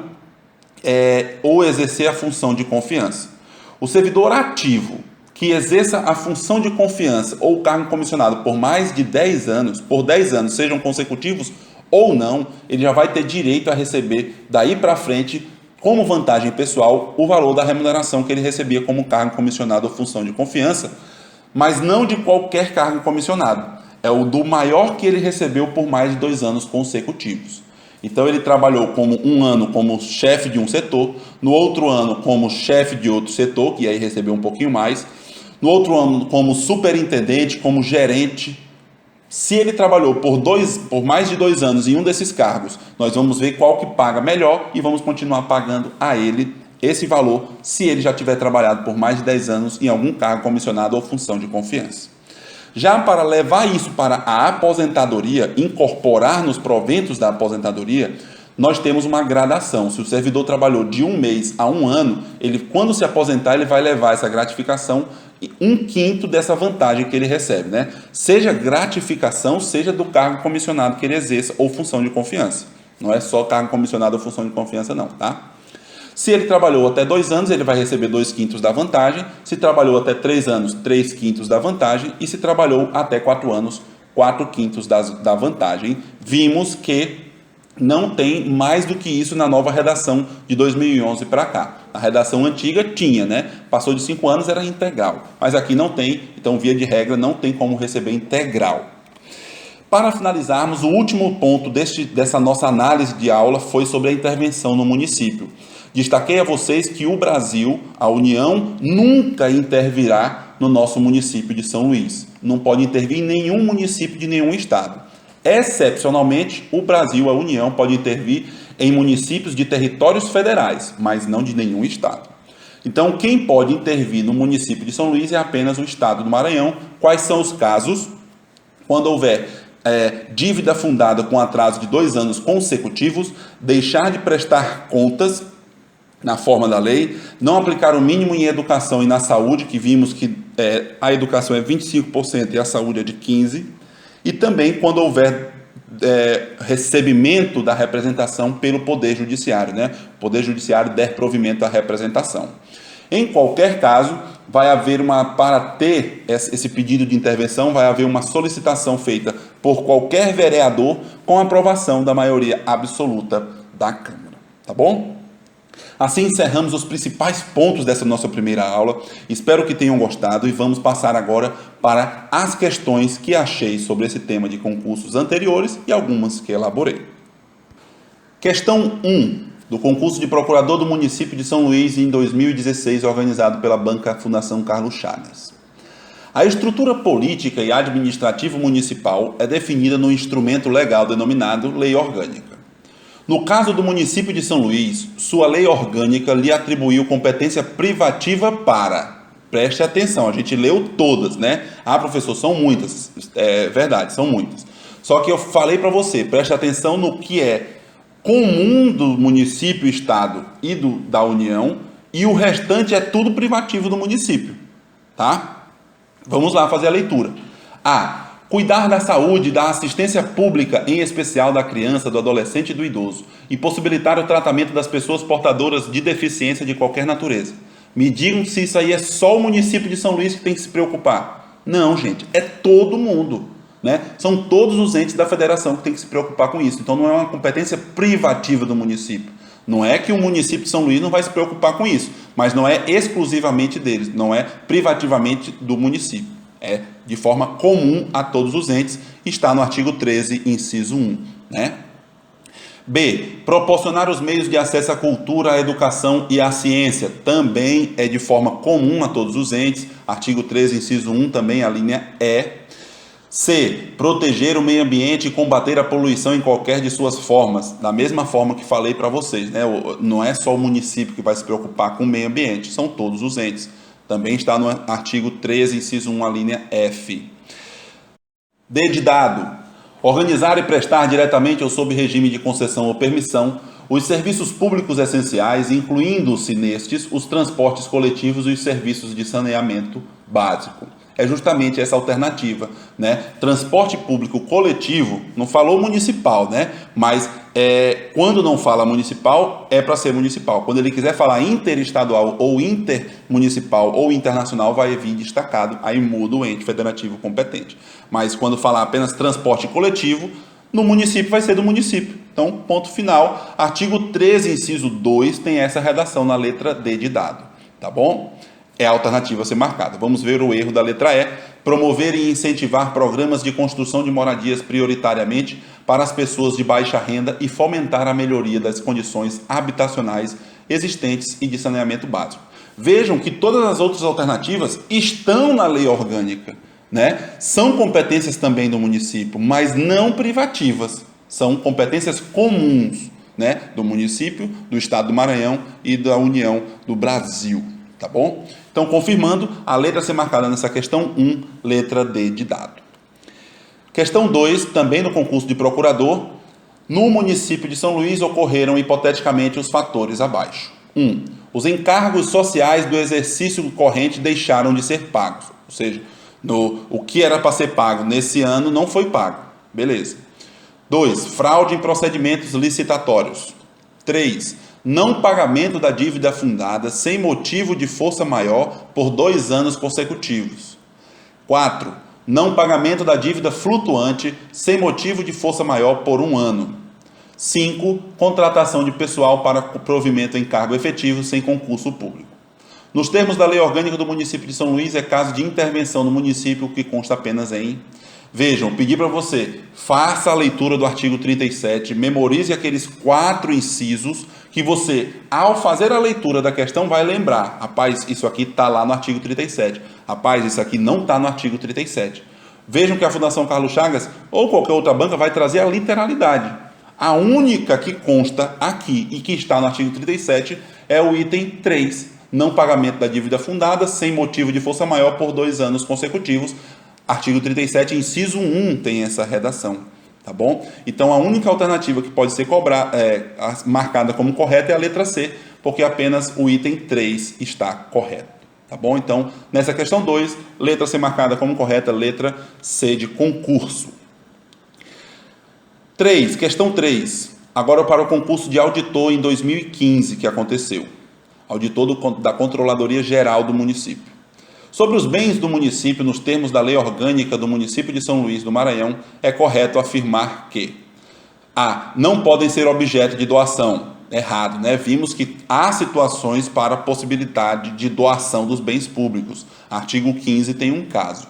ou exercer a função de confiança. O servidor ativo que exerça a função de confiança ou cargo comissionado por mais de 10 anos, por 10 anos, sejam consecutivos ou não, ele já vai ter direito a receber daí para frente, como vantagem pessoal, o valor da remuneração que ele recebia como cargo comissionado ou função de confiança, mas não de qualquer cargo comissionado. É o do maior que ele recebeu por mais de 2 anos consecutivos. Então ele trabalhou como um ano como chefe de um setor, no outro ano como chefe de outro setor, que aí recebeu um pouquinho mais, no outro ano como superintendente, como gerente. Se ele trabalhou por mais de 2 anos em um desses cargos, nós vamos ver qual que paga melhor e vamos continuar pagando a ele esse valor, se ele já tiver trabalhado por mais de 10 anos em algum cargo comissionado ou função de confiança. Já para levar isso para a aposentadoria, incorporar nos proventos da aposentadoria, nós temos uma gradação. Se o servidor trabalhou de 1 mês a 1 ano, ele, quando se aposentar, ele vai levar essa gratificação 1/5 dessa vantagem que ele recebe, né? Seja gratificação, seja do cargo comissionado que ele exerça ou função de confiança. Não é só cargo comissionado ou função de confiança não, tá? Se ele trabalhou até 2 anos, ele vai receber 2/5 da vantagem. Se trabalhou até 3 anos, 3/5 da vantagem. E se trabalhou até 4 anos, 4/5 da vantagem. Vimos que não tem mais do que isso na nova redação de 2011 para cá. A redação antiga tinha, né? Passou de 5 anos, era integral. Mas aqui não tem, então via de regra não tem como receber integral. Para finalizarmos, o último ponto dessa nossa análise de aula foi sobre a intervenção no município. Destaquei a vocês que o Brasil, a União, nunca intervirá no nosso município de São Luís. Não pode intervir em nenhum município de nenhum estado. Excepcionalmente, o Brasil, a União, pode intervir em municípios de territórios federais, mas não de nenhum estado. Então, quem pode intervir no município de São Luís é apenas o estado do Maranhão. Quais são os casos? Quando houver dívida fundada com atraso de 2 anos consecutivos, deixar de prestar contas na forma da lei, não aplicar o mínimo em educação e na saúde, que vimos que a educação é 25% e a saúde é de 15%, e também quando houver recebimento da representação pelo Poder Judiciário, né? O Poder Judiciário der provimento à representação. Em qualquer caso, vai haver para ter esse pedido de intervenção, vai haver uma solicitação feita por qualquer vereador com aprovação da maioria absoluta da Câmara, tá bom? Assim encerramos os principais pontos dessa nossa primeira aula. Espero que tenham gostado e vamos passar agora para as questões que achei sobre esse tema de concursos anteriores e algumas que elaborei. Questão 1 do concurso de procurador do município de São Luís em 2016, organizado pela Banca Fundação Carlos Chagas. A estrutura política e administrativa municipal é definida no instrumento legal denominado Lei Orgânica. No caso do município de São Luís, sua lei orgânica lhe atribuiu competência privativa para... Preste atenção, a gente leu todas, né? Ah, professor, são muitas. É verdade, são muitas. Só que eu falei para você, preste atenção no que é comum do município, estado e da União, e o restante é tudo privativo do município, tá? Vamos lá fazer a leitura. A. Cuidar da saúde e da assistência pública, em especial da criança, do adolescente e do idoso, e possibilitar o tratamento das pessoas portadoras de deficiência de qualquer natureza. Me digam se isso aí é só o município de São Luís que tem que se preocupar. Não, gente, é todo mundo, né? São todos os entes da federação que tem que se preocupar com isso. Então não é uma competência privativa do município. Não é que o município de São Luís não vai se preocupar com isso, mas não é exclusivamente deles, não é privativamente do município. É de forma comum a todos os entes, está no artigo 13, inciso 1, né? B. Proporcionar os meios de acesso à cultura, à educação e à ciência. Também é de forma comum a todos os entes. Artigo 13, inciso 1, também a linha E. C. Proteger o meio ambiente e combater a poluição em qualquer de suas formas. Da mesma forma que falei para vocês, né? Não é só o município que vai se preocupar com o meio ambiente, são todos os entes. Também está no artigo 13, inciso 1, a linha F. D de dado. Organizar e prestar diretamente ou sob regime de concessão ou permissão os serviços públicos essenciais, incluindo-se nestes os transportes coletivos e os serviços de saneamento básico. É justamente essa alternativa, né? Transporte público coletivo, não falou municipal, né? Mas quando não fala municipal, é para ser municipal. Quando ele quiser falar interestadual ou intermunicipal ou internacional, vai vir destacado, aí muda o ente federativo competente. Mas quando falar apenas transporte coletivo, no município vai ser do município. Então, ponto final. Artigo 13, inciso 2, tem essa redação na letra D de dado. Tá bom? É a alternativa a ser marcada. Vamos ver o erro da letra E. Promover e incentivar programas de construção de moradias prioritariamente para as pessoas de baixa renda e fomentar a melhoria das condições habitacionais existentes e de saneamento básico. Vejam que todas as outras alternativas estão na lei orgânica, né? São competências também do município, mas não privativas. São competências comuns, né? Do município, do Estado do Maranhão e da União do Brasil. Tá bom? Então, confirmando, a letra a ser marcada nessa questão 1, letra D de dado. Questão 2, também no concurso de procurador. No município de São Luís ocorreram hipoteticamente os fatores abaixo. 1. Os encargos sociais do exercício corrente deixaram de ser pagos. Ou seja, o que era para ser pago nesse ano não foi pago. Beleza. 2. Fraude em procedimentos licitatórios. 3. Não pagamento da dívida fundada sem motivo de força maior por 2 anos consecutivos. 4. Não pagamento da dívida flutuante sem motivo de força maior por 1 ano. 5. Contratação de pessoal para provimento em cargo efetivo sem concurso público. Nos termos da Lei Orgânica do Município de São Luís, é caso de intervenção no município que consta apenas em... Vejam, pedi para você, faça a leitura do artigo 37, memorize aqueles 4 incisos que você, ao fazer a leitura da questão, vai lembrar. Rapaz, isso aqui está lá no artigo 37. Rapaz, isso aqui não está no artigo 37. Vejam que a Fundação Carlos Chagas, ou qualquer outra banca, vai trazer a literalidade. A única que consta aqui e que está no artigo 37 é o item 3, não pagamento da dívida fundada sem motivo de força maior por 2 anos consecutivos. Artigo 37, inciso 1, tem essa redação, tá bom? Então, a única alternativa que pode ser marcada como correta é a letra C, porque apenas o item 3 está correto, tá bom? Então, nessa questão 2, letra C marcada como correta, letra C de concurso. 3, questão 3, agora para o concurso de auditor em 2015 que aconteceu. Auditor da Controladoria Geral do município. Sobre os bens do município, nos termos da Lei Orgânica do município de São Luís do Maranhão, é correto afirmar que A. Não podem ser objeto de doação. Errado, né? Vimos que há situações para possibilidade de doação dos bens públicos. Artigo 15 tem um caso.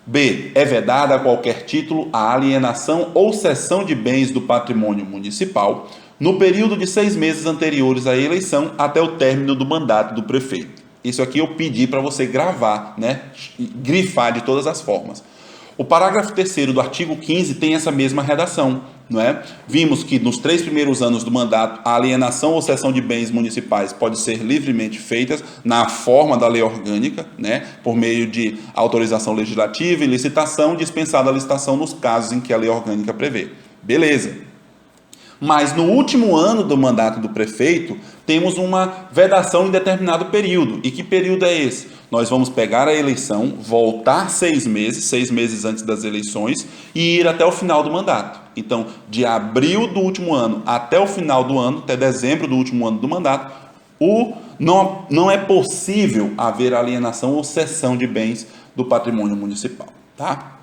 B. É vedada a qualquer título a alienação ou cessão de bens do patrimônio municipal no período de 6 meses anteriores à eleição até o término do mandato do prefeito. Isso aqui eu pedi para você gravar, né? Grifar de todas as formas. O parágrafo 3º do artigo 15 tem essa mesma redação, não é? Vimos que nos 3 primeiros anos do mandato, a alienação ou cessão de bens municipais pode ser livremente feitas na forma da lei orgânica, né? Por meio de autorização legislativa e licitação, dispensada a licitação nos casos em que a lei orgânica prevê. Beleza. Mas no último ano do mandato do prefeito, temos uma vedação em determinado período. E que período é esse? Nós vamos pegar a eleição, voltar 6 meses antes das eleições, e ir até o final do mandato. Então, de abril do último ano até o final do ano, até dezembro do último ano do mandato, não é possível haver alienação ou cessão de bens do patrimônio municipal. Tá?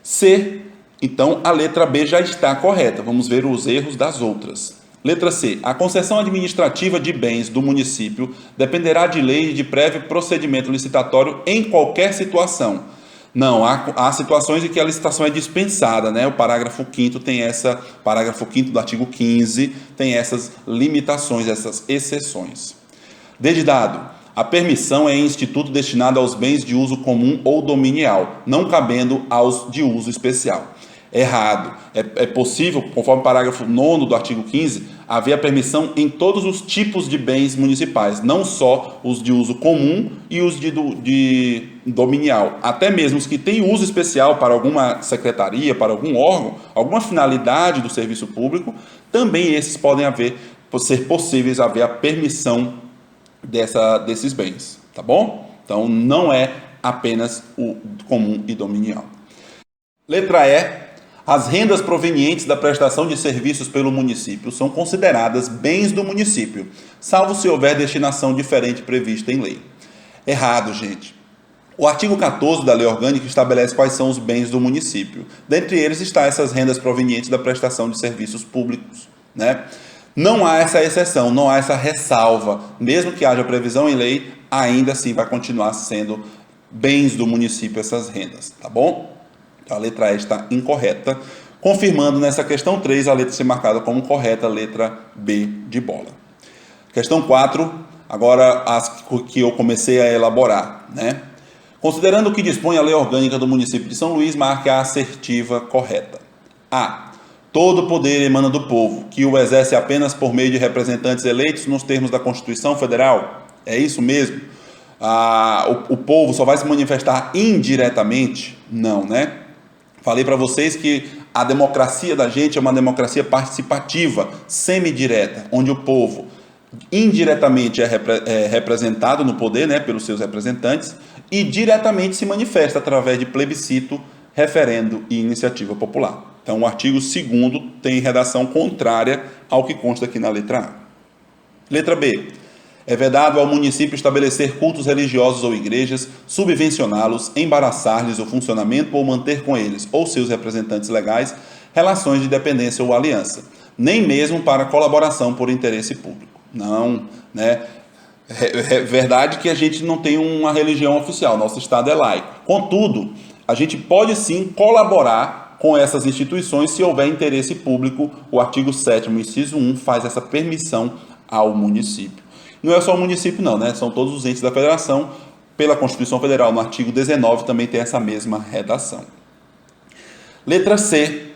C. Então, a letra B já está correta. Vamos ver os erros das outras. Letra C. A concessão administrativa de bens do município dependerá de lei e de prévio procedimento licitatório em qualquer situação. Não, há situações em que a licitação é dispensada, né? O parágrafo 5º tem parágrafo 5º do artigo 15 tem essas limitações, essas exceções. D de dado. A permissão é em instituto destinado aos bens de uso comum ou dominial, não cabendo aos de uso especial. Errado. É possível, conforme o parágrafo 9º do artigo 15, haver a permissão em todos os tipos de bens municipais, não só os de uso comum e os de dominial. Até mesmo os que têm uso especial para alguma secretaria, para algum órgão, alguma finalidade do serviço público, também esses podem ser possíveis haver a permissão desses bens, tá bom? Então, não é apenas o comum e dominial. Letra E. As rendas provenientes da prestação de serviços pelo município são consideradas bens do município, salvo se houver destinação diferente prevista em lei. Errado, gente. O artigo 14 da Lei Orgânica estabelece quais são os bens do município. Dentre eles está essas rendas provenientes da prestação de serviços públicos, né? Não há essa exceção, não há essa ressalva. Mesmo que haja previsão em lei, ainda assim vai continuar sendo bens do município essas rendas, tá bom? Então a letra E está incorreta, confirmando nessa questão 3 a letra ser marcada como correta, a letra B de bola. Questão 4, agora as que eu comecei a elaborar, né? Considerando o que dispõe a Lei Orgânica do município de São Luís, marque a assertiva correta. A. Todo o poder emana do povo, que o exerce apenas por meio de representantes eleitos nos termos da Constituição Federal. É isso mesmo? O povo só vai se manifestar indiretamente? Não, né? Falei para vocês que a democracia da gente é uma democracia participativa, semidireta, onde o povo indiretamente é representado no poder, né, pelos seus representantes, e diretamente se manifesta através de plebiscito, referendo e iniciativa popular. Então, o artigo 2º tem redação contrária ao que consta aqui na letra A. Letra B. É vedado ao município estabelecer cultos religiosos ou igrejas, subvencioná-los, embaraçar-lhes o funcionamento ou manter com eles ou seus representantes legais relações de dependência ou aliança, nem mesmo para colaboração por interesse público. Não, né? É verdade que a gente não tem uma religião oficial, nosso Estado é laico. Contudo, a gente pode sim colaborar com essas instituições se houver interesse público. O artigo 7º, inciso 1, faz essa permissão ao município. Não é só o município não, né? São todos os entes da federação. Pela Constituição Federal, no artigo 19, também tem essa mesma redação. Letra C.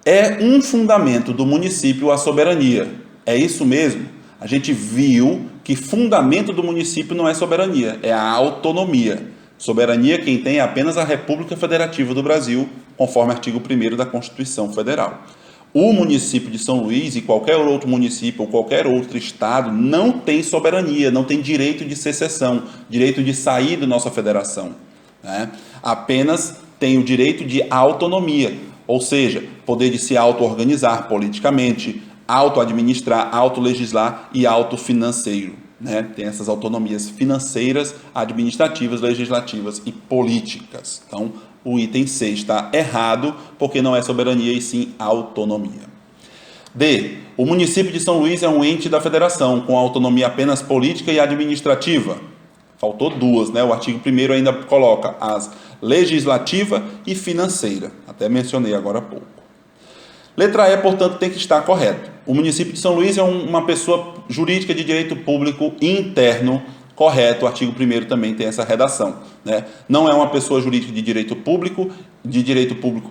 É um fundamento do município a soberania. É isso mesmo? A gente viu que fundamento do município não é soberania, é a autonomia. Soberania quem tem é apenas a República Federativa do Brasil, conforme artigo 1º da Constituição Federal. O município de São Luís e qualquer outro município ou qualquer outro estado não tem soberania, não tem direito de secessão, direito de sair da nossa federação, né? Apenas tem o direito de autonomia, ou seja, poder de se auto-organizar politicamente, auto-administrar, auto-legislar e auto-financeiro, né? Tem essas autonomias financeiras, administrativas, legislativas e políticas. Então, o item C está errado, porque não é soberania e sim autonomia. D. O município de São Luís é um ente da federação, com autonomia apenas política e administrativa. Faltou duas, né? O artigo 1º ainda coloca as legislativa e financeira. Até mencionei agora há pouco. Letra E, portanto, tem que estar correto. O município de São Luís é uma pessoa jurídica de direito público interno, correto. O artigo 1º também tem essa redação, né? Não é uma pessoa jurídica de direito público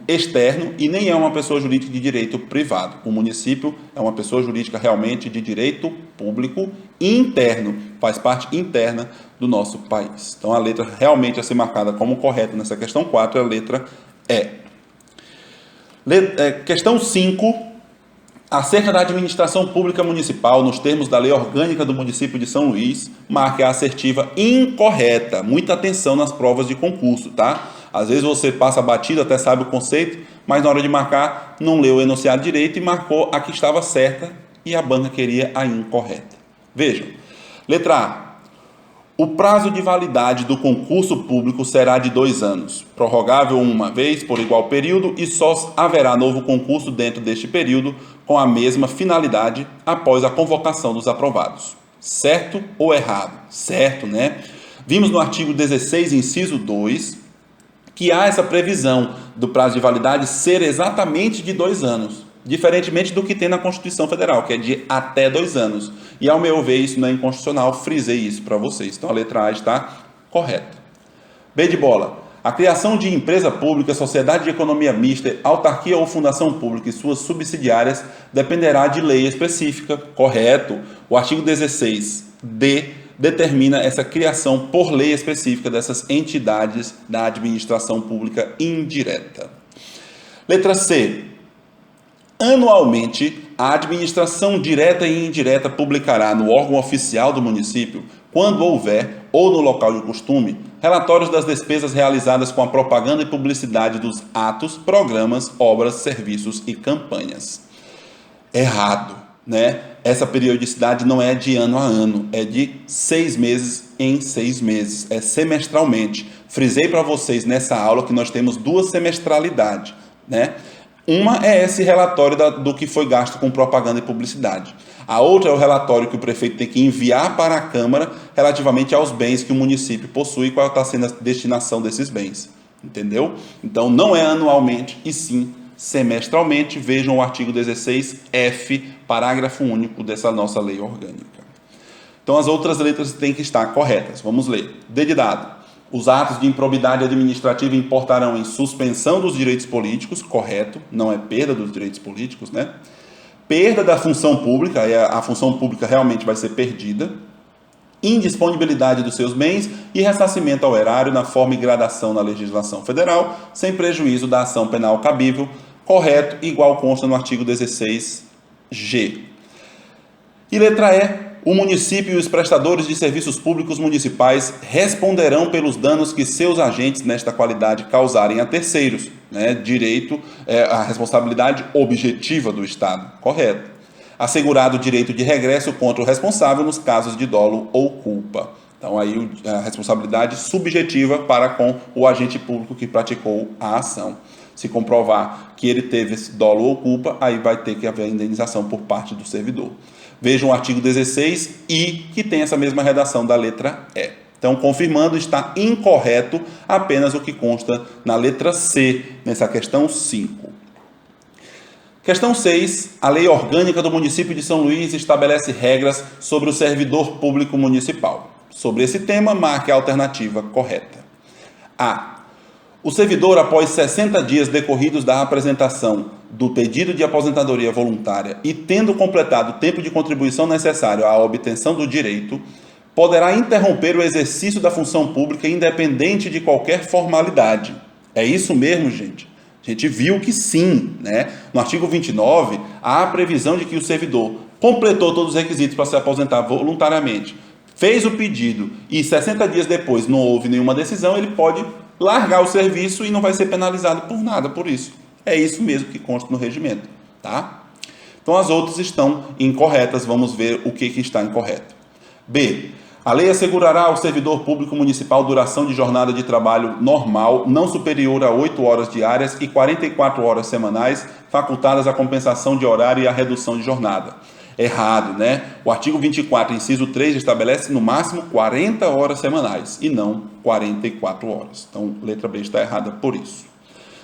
externo e nem é uma pessoa jurídica de direito privado. O município é uma pessoa jurídica realmente de direito público interno, faz parte interna do nosso país. Então, a letra realmente a ser marcada como correta nessa questão 4 é a letra E. Questão 5, acerca da administração pública municipal, nos termos da Lei Orgânica do município de São Luís, marque a assertiva incorreta. Muita atenção nas provas de concurso, tá? Às vezes você passa batido, até sabe o conceito, mas na hora de marcar, não leu o enunciado direito e marcou a que estava certa e a banca queria a incorreta. Vejam, letra A. O prazo de validade do concurso público será de 2 anos, prorrogável uma vez por igual período e só haverá novo concurso dentro deste período com a mesma finalidade após a convocação dos aprovados. Certo ou errado? Certo, né? Vimos no artigo 16, inciso 2, que há essa previsão do prazo de validade ser exatamente de 2 anos, diferentemente do que tem na Constituição Federal, que é de até 2 anos. E, ao meu ver, isso não é inconstitucional, frisei isso para vocês. Então, a letra A está correta. B de bola. A criação de empresa pública, sociedade de economia mista, autarquia ou fundação pública e suas subsidiárias dependerá de lei específica. Correto. O artigo 16D determina essa criação por lei específica dessas entidades da administração pública indireta. Letra C. Anualmente, a administração direta e indireta publicará no órgão oficial do município, quando houver, ou no local de costume, relatórios das despesas realizadas com a propaganda e publicidade dos atos, programas, obras, serviços e campanhas. Errado, né? Essa periodicidade não é de ano a ano, é de 6 meses em 6 meses, é semestralmente. Frisei para vocês nessa aula que nós temos duas semestralidades, né? Uma é esse relatório do que foi gasto com propaganda e publicidade. A outra é o relatório que o prefeito tem que enviar para a Câmara relativamente aos bens que o município possui e qual está sendo a destinação desses bens. Entendeu? Então não é anualmente, e sim semestralmente. Vejam o artigo 16F, parágrafo único dessa nossa lei orgânica. Então as outras letras têm que estar corretas. Vamos ler. D de dado. Os atos de improbidade administrativa importarão em suspensão dos direitos políticos, correto, não é perda dos direitos políticos, né? Perda da função pública, a função pública realmente vai ser perdida, indisponibilidade dos seus bens e ressarcimento ao erário na forma e gradação na legislação federal, sem prejuízo da ação penal cabível, correto, igual consta no artigo 16G. E letra E. O município e os prestadores de serviços públicos municipais responderão pelos danos que seus agentes nesta qualidade causarem a terceiros, né? Direito, a responsabilidade objetiva do Estado, correto. Assegurado o direito de regresso contra o responsável nos casos de dolo ou culpa. Então aí a responsabilidade subjetiva para com o agente público que praticou a ação. Se comprovar que ele teve esse dolo ou culpa, aí vai ter que haver indenização por parte do servidor. Vejam o artigo 16I, que tem essa mesma redação da letra E. Então, confirmando, está incorreto apenas o que consta na letra C, nessa questão 5. Questão 6. A Lei Orgânica do Município de São Luís estabelece regras sobre o servidor público municipal. Sobre esse tema, marque a alternativa correta. A. O servidor, após 60 dias decorridos da apresentação do pedido de aposentadoria voluntária e tendo completado o tempo de contribuição necessário à obtenção do direito, poderá interromper o exercício da função pública independente de qualquer formalidade. É isso mesmo, gente? A gente viu que sim, né? No artigo 29, há a previsão de que o servidor completou todos os requisitos para se aposentar voluntariamente, fez o pedido e 60 dias depois não houve nenhuma decisão, ele pode largar o serviço e não vai ser penalizado por nada por isso. É isso mesmo que consta no regimento, tá? Então as outras estão incorretas, vamos ver o que está incorreto. B. A lei assegurará ao servidor público municipal duração de jornada de trabalho normal, não superior a 8 horas diárias e 44 horas semanais, facultadas a compensação de horário e a redução de jornada. Errado, né? O artigo 24, inciso 3, estabelece no máximo 40 horas semanais e não 44 horas. Então, letra B está errada por isso.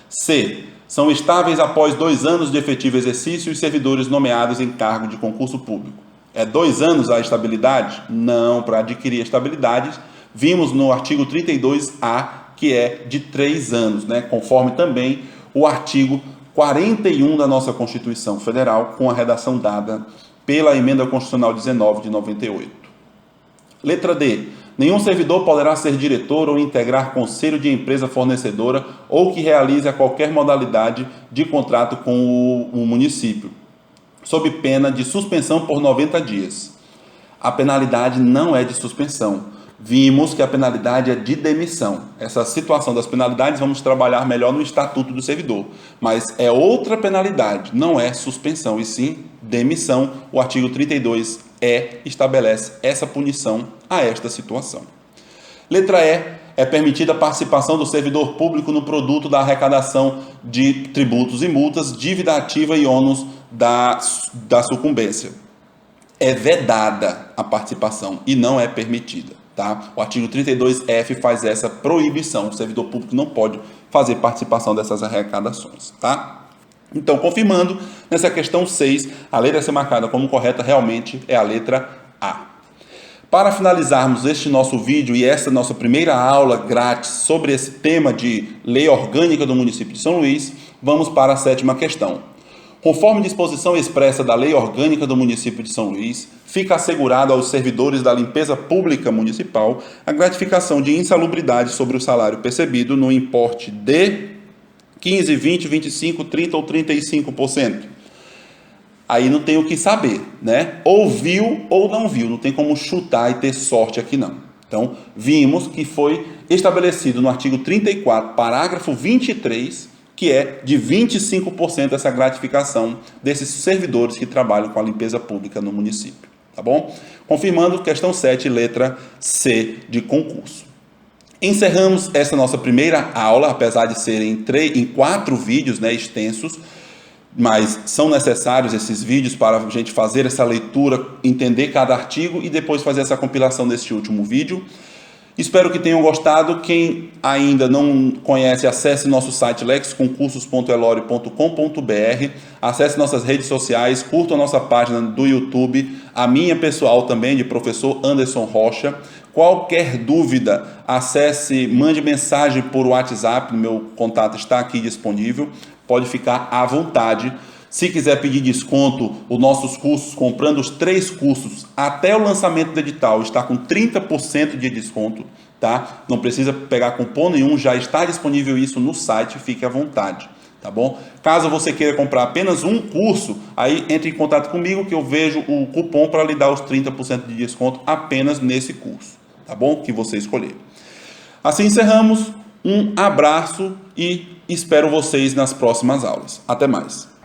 C. São estáveis após 2 anos de efetivo exercício os servidores nomeados em cargo de concurso público. É 2 anos a estabilidade? Não, para adquirir estabilidade, vimos no artigo 32A, que é de 3 anos, né? Conforme também o artigo 41 da nossa Constituição Federal, com a redação dada pela Emenda Constitucional 19 de 98. Letra D. Nenhum servidor poderá ser diretor ou integrar conselho de empresa fornecedora ou que realize a qualquer modalidade de contrato com o município, sob pena de suspensão por 90 dias. A penalidade não é de suspensão. Vimos que a penalidade é de demissão. Essa situação das penalidades vamos trabalhar melhor no Estatuto do Servidor. Mas é outra penalidade, não é suspensão, e sim demissão. O artigo 32E estabelece essa punição a esta situação. Letra E. É permitida a participação do servidor público no produto da arrecadação de tributos e multas, dívida ativa e ônus da sucumbência. É vedada a participação e não é permitida. Tá? O artigo 32F faz essa proibição. O servidor público não pode fazer participação dessas arrecadações. Tá? Então, confirmando, nessa questão 6, a letra a ser marcada como correta realmente é a letra A. Para finalizarmos este nosso vídeo e essa nossa primeira aula grátis sobre esse tema de Lei Orgânica do Município de São Luís, vamos para a 7ª questão. Conforme disposição expressa da Lei Orgânica do Município de São Luís, fica assegurado aos servidores da limpeza pública municipal a gratificação de insalubridade sobre o salário percebido no importe de 15, 20, 25, 30 ou 35%. Aí não tem o que saber, né? Ou viu ou não viu, não tem como chutar e ter sorte aqui não. Então, vimos que foi estabelecido no artigo 34, parágrafo 23, que é de 25% essa gratificação desses servidores que trabalham com a limpeza pública no município. Tá bom? Confirmando, questão 7, letra C de concurso. Encerramos essa nossa primeira aula, apesar de serem em 4 vídeos, né, extensos, mas são necessários esses vídeos para a gente fazer essa leitura, entender cada artigo e depois fazer essa compilação deste último vídeo. Espero que tenham gostado. Quem ainda não conhece, acesse nosso site lexconcursos.elore.com.br, acesse nossas redes sociais, curta a nossa página do YouTube, a minha pessoal também, de professor Anderson Rocha. Qualquer dúvida, acesse, mande mensagem por WhatsApp, meu contato está aqui disponível, pode ficar à vontade. Se quiser pedir desconto, os nossos cursos, comprando os 3 cursos até o lançamento do edital, está com 30% de desconto, tá? Não precisa pegar cupom nenhum, já está disponível isso no site, fique à vontade, tá bom? Caso você queira comprar apenas um curso, aí entre em contato comigo que eu vejo o cupom para lhe dar os 30% de desconto apenas nesse curso, tá bom? Que você escolher. Assim encerramos, um abraço e espero vocês nas próximas aulas. Até mais!